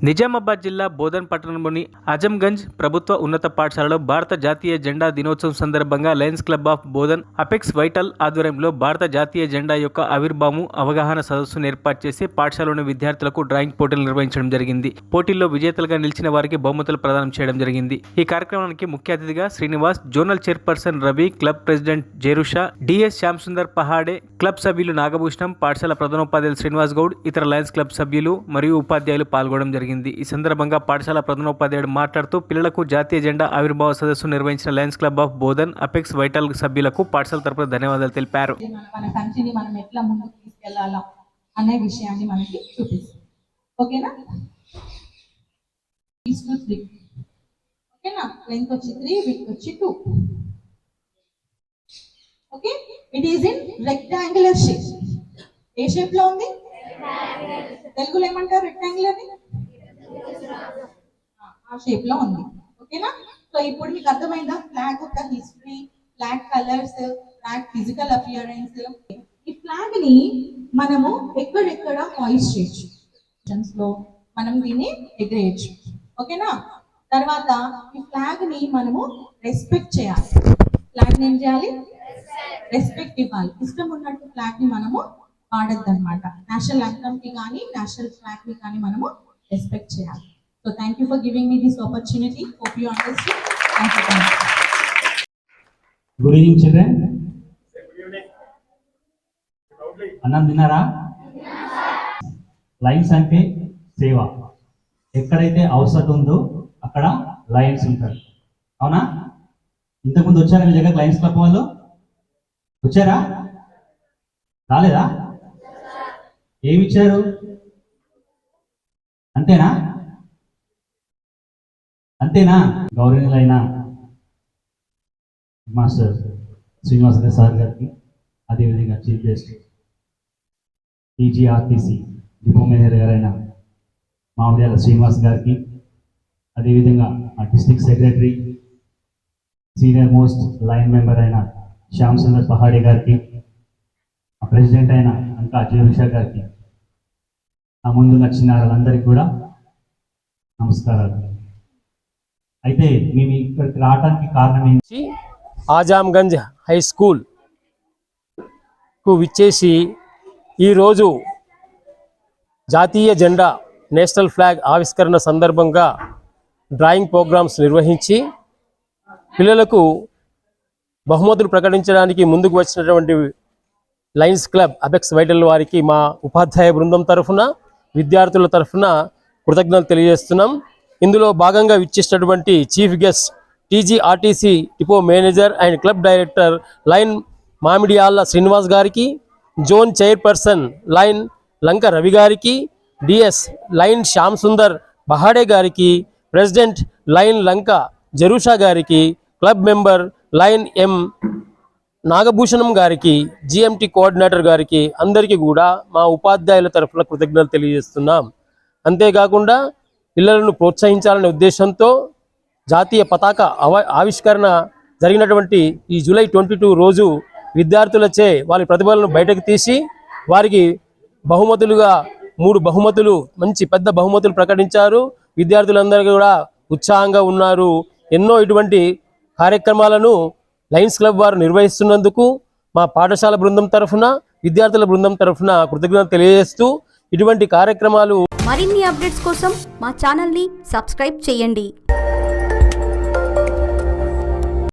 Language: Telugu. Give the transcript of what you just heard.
నిజామాబాద్ జిల్లా బోధన్ పట్టణంలోని ఆజంగంజ్ ప్రభుత్వ ఉన్నత పాఠశాలలో భారత జాతీయ జెండా దినోత్సవం సందర్భంగా Lions club of Bodhan apex vital ఆధ్వర్యంలో భారత జాతీయ జెండా యొక్క ఆవిర్భావం అవగాహన సదస్సును ఏర్పాటు చేసి పాఠశాలలోని విద్యార్థులకు డ్రాయింగ్ పోటీలు నిర్వహించడం జరిగింది. పోటీల్లో విజేతలుగా నిలిచిన వారికి బహుమతులు ప్రదానం చేయడం జరిగింది. ఈ కార్యక్రమానికి ముఖ్య అతిథిగా Srinivas, zonal chairperson Ravi, club president Jerusha, DS Shyam Sundar Pahade, club సభ్యులు నాగభూషణం, పాఠశాల ప్రధానోపాధ్యాయులు శ్రీనివాస్ గౌడ్, ఇతర లయన్స్ క్లబ్ సభ్యులు మరియు ఉపాధ్యాయులు పాల్గొనడం జరిగింది. ఈ సందర్భంగా పాఠశాల ప్రధానోపాధ్యాయుడు మాట్లాడుతూ పిల్లలకు జాతీయ జెండా ఆవిర్భావ సదస్సు నిర్వహించిన Lions club of Bodhan apex vital సభ్యులకు పాఠశాల తరపున ధన్యవాదాలు తెలిపారు. మన కంట్రీని మనం ఎట్లా ముందుకు తీసుకెళ్లాలా అనే విషయాన్ని మనకి చూపిస్తుంది. ఓకేనా? ఓకేనా? లెంగ్త్ వచ్చి 3, విడ్త్ వచ్చి 2. Okay, it is in rectangular shape. A shape లో ఉంది? తెలుగులో ఏమంటారు రెక్టాంగులర్ ని? ఆ షేప్ లో ఉంది. ఓకేనా? సో ఇప్పుడు మీకు అర్థమైందా ఫ్లాగ్ యొక్క history, flag colours, flag physical appearance. ఈ ఫ్లాగ్ ని మనము ఎక్కడెక్కడ హాయిస్ట్ చేయొచ్చు, లో మనం దీన్ని ఎగరేయచ్చు. ఓకేనా? తర్వాత ఈ ఫ్లాగ్ ని మనము రెస్పెక్ట్ చేయాలి. ఫ్లాగ్ ని ఏం చేయాలి? రెస్పెక్ట్ ఇవ్వాలి. ఇష్టం ఉన్నట్టు ఫ్లాగ్ ని మనము వాడద్దు అనమాట. నేషనల్ యాంథమ్ కి కానీ నేషనల్ ఫ్లాగ్ ని కానీ మనము రెస్పెక్ట్ చేయాలి. So thank you for giving me this opportunity. Hope you understand. Good evening children. అన్నం తిన్నారా? లయన్స్ అంటే సేవ. ఎక్కడైతే అవసరం ఉందో అక్కడ లయన్స్ ఉంటారు. అవునా? ఇంతకుముందు వచ్చారా మీ దగ్గర లయన్స్ క్లబ్ వాళ్ళు? వచ్చారా? రాలేదా? ఏమిచ్చారు? అంతేనా? అంతేనా? గౌరవనీయులైన మాస్టర్ శ్రీనివాస్ సార్ గారికి, అదేవిధంగా chief guest TGRTC depot manager గారైన మామిడియాల శ్రీనివాస్ గారికి, అదేవిధంగా ఆ district secretary, senior most line member అయిన శ్యామ్ సుందర్ పహాడే గారికి, ఆ ప్రెసిడెంట్ అయిన అంకా జేరుషా గారికి, ఆ ముందు వచ్చిన వాళ్ళందరికీ కూడా నమస్కారాలు. అయితే మేము ఇక్కడికి రావడానికి కారణం ఏంటి? ఆజాంగంజ్ హై స్కూల్కు విచ్చేసి ఈరోజు జాతీయ జెండా నేషనల్ ఫ్లాగ్ ఆవిష్కరణ సందర్భంగా డ్రాయింగ్ ప్రోగ్రామ్స్ నిర్వహించి పిల్లలకు బహుమతులు ప్రకటించడానికి ముందుకు వచ్చినటువంటి లయన్స్ క్లబ్ అపెక్స్ వైటల్ వారికి మా ఉపాధ్యాయ బృందం తరఫున, విద్యార్థుల తరఫున కృతజ్ఞతలు తెలియజేస్తున్నాం. ఇందులో భాగంగా విచ్చేసినటువంటి chief guest TGRTC depot manager and club director line Mamidiyala Srinivas గారికి, జోన్ చైర్పర్సన్ లైన్ లంక రవి గారికి, డిఎస్ లైన్ శ్యామ్ సుందర్ బహాడే గారికి, ప్రెసిడెంట్ లైన్ లంక జరూషా గారికి, క్లబ్ మెంబర్ లైన్ ఎం నాగభూషణం గారికి, జిఎంటి కోఆర్డినేటర్ గారికి, అందరికీ కూడా మా ఉపాధ్యాయుల తరఫున కృతజ్ఞతలు తెలియజేస్తున్నాం. అంతేకాకుండా పిల్లలను ప్రోత్సహించాలనే ఉద్దేశంతో జాతీయ పతాక ఆవిష్కరణ జరిగినటువంటి ఈ జూలై 22 రోజు విద్యార్థులచే వారి ప్రతిభలను బయటకు తీసి వారికి బహుమతులుగా 3 బహుమతులు, మంచి పెద్ద బహుమతులు ప్రకటించారు. విద్యార్థులందరూ కూడా ఉత్సాహంగా ఉన్నారు. ఎన్నో ఇటువంటి కార్యక్రమాలను లయన్స్ క్లబ్ వారు నిర్వహిస్తున్నందుకు మా పాఠశాల బృందం తరఫున, విద్యార్థుల బృందం తరఫున కృతజ్ఞతలు తెలియజేస్తూ ఇటువంటి కార్యక్రమాలు మరిన్ని అప్డేట్స్ కోసం మా ఛానల్ని సబ్స్క్రైబ్ చేయండి.